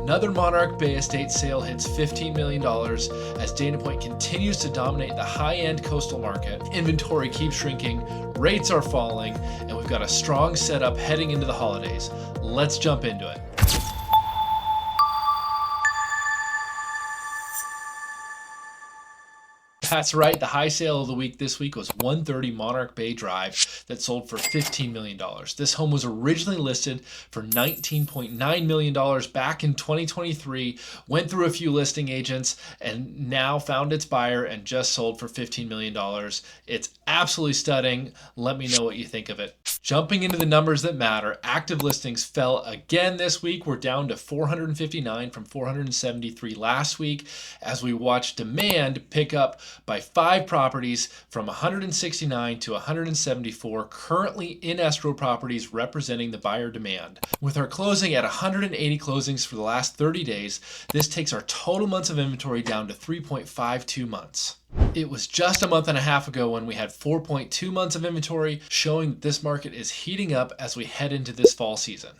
Another Monarch Bay estate sale hits $15 million as Dana Point continues to dominate the high-end coastal market. Inventory keeps shrinking, rates are falling, and we've got a strong setup heading into the holidays. Let's jump into it. That's right, the high sale of the week this week was 130 Monarch Bay Drive that sold for $15 million. This home was originally listed for $19.9 million back in 2023, went through a few listing agents, and now found its buyer and just sold for $15 million. It's absolutely stunning. Let me know what you think of it. Jumping into the numbers that matter, active listings fell again this week. We're down to 459 from 473 last week as we watch demand pick up by 5 properties from 169 to 174 currently in escrow properties representing the buyer demand. With our closing at 180 closings for the last 30 days, this takes our total months of inventory down to 3.52 months. It was just a month and a half ago when we had 4.2 months of inventory, showing that this market is heating up as we head into this fall season.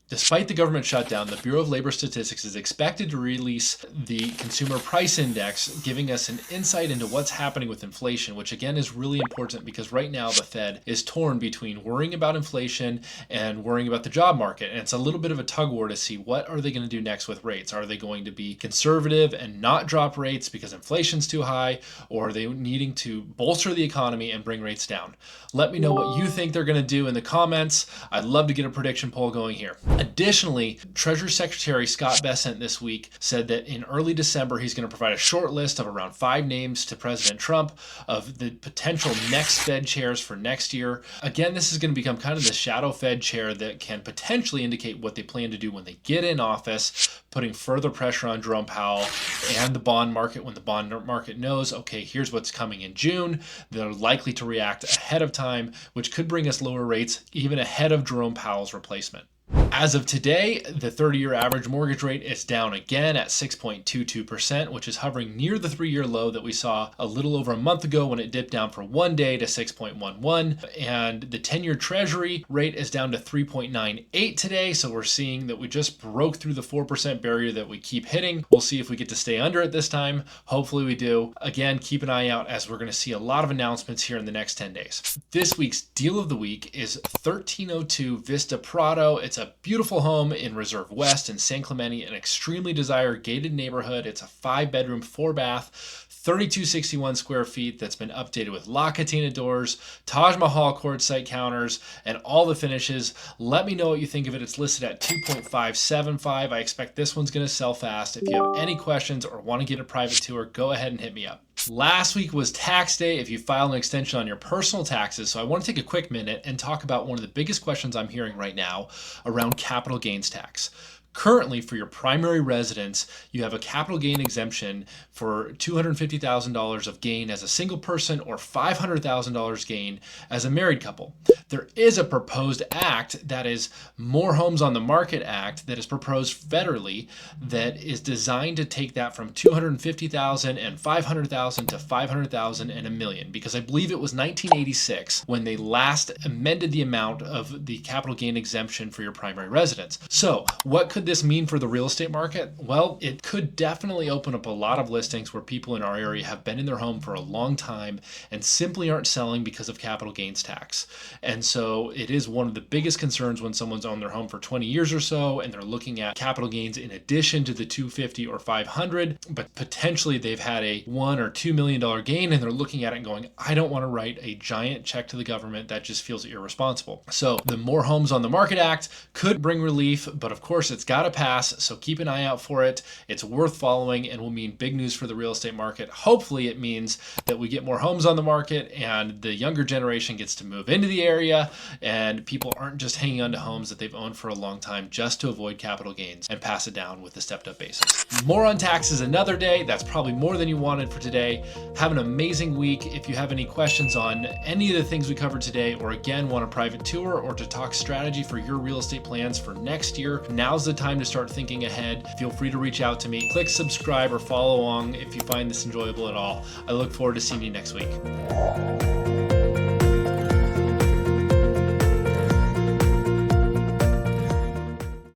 Despite the government shutdown, the Bureau of Labor Statistics is expected to release the Consumer Price Index, giving us an insight into what's happening with inflation, which again is really important because right now the Fed is torn between worrying about inflation and worrying about the job market. And it's a little bit of a tug war to see what are they going to do next with rates. Are they going to be conservative and not drop rates because inflation's too high, or are they needing to bolster the economy and bring rates down? Let me know what you think they're going to do in the comments. I'd love to get a prediction poll going here. Additionally, Treasury Secretary Scott Bessent this week said that in early December, he's going to provide a short list of around 5 names to President Trump of the potential next Fed chairs for next year. Again, this is going to become kind of the shadow Fed chair that can potentially indicate what they plan to do when they get in office, putting further pressure on Jerome Powell and the bond market when the bond market knows, okay, here's what's coming in June. They're likely to react ahead of time, which could bring us lower rates even ahead of Jerome Powell's replacement. As of today, the 30-year average mortgage rate is down again at 6.22%, which is hovering near the 3-year low that we saw a little over a month ago when it dipped down for one day to 6.11. And the 10-year Treasury rate is down to 3.98 today. So we're seeing that we just broke through the 4% barrier that we keep hitting. We'll see if we get to stay under it this time. Hopefully we do. Again, keep an eye out as we're going to see a lot of announcements here in the next 10 days. This week's deal of the week is 1302 Vista Prado. It's a beautiful home in Reserve West in San Clemente, an extremely desired gated neighborhood. It's a 5-bedroom, 4-bath, 3261 square feet that's been updated with La Catina doors, Taj Mahal quartzite counters, and all the finishes. Let me know what you think of it. It's listed at 2.575. I expect this one's going to sell fast. If you have any questions or want to get a private tour, go ahead and hit me up. Last week was tax day if you filed an extension on your personal taxes, so I want to take a quick minute and talk about one of the biggest questions I'm hearing right now around capital gains tax. Currently, for your primary residence, you have a capital gain exemption for $250,000 of gain as a single person or $500,000 gain as a married couple. There is a proposed act, that is More Homes on the Market Act, that is proposed federally that is designed to take that from $250,000 and $500,000 to $500,000 and $1 million, because I believe it was 1986 when they last amended the amount of the capital gain exemption for your primary residence. So what could this mean for the real estate market? Well, it could definitely open up a lot of listings where people in our area have been in their home for a long time and simply aren't selling because of capital gains tax. And so it is one of the biggest concerns when someone's owned their home for 20 years or so and they're looking at capital gains in addition to the 250 or 500, but potentially they've had a $1 or $2 million gain and they're looking at it and going, I don't want to write a giant check to the government. That just feels irresponsible. So the More Homes on the Market Act could bring relief, but of course it's got to pass, so keep an eye out for it. It's worth following and will mean big news for the real estate market. Hopefully it means that we get more homes on the market and the younger generation gets to move into the area and people aren't just hanging on to homes that they've owned for a long time just to avoid capital gains and pass it down with the stepped up basis. More on taxes another day. That's probably more than you wanted for today. Have an amazing week. If you have any questions on any of the things we covered today, or again want a private tour or to talk strategy for your real estate plans for next year, now's the time to start thinking ahead. Feel free to reach out to me. Click subscribe or follow along if you find this enjoyable at all. I look forward to seeing you next week.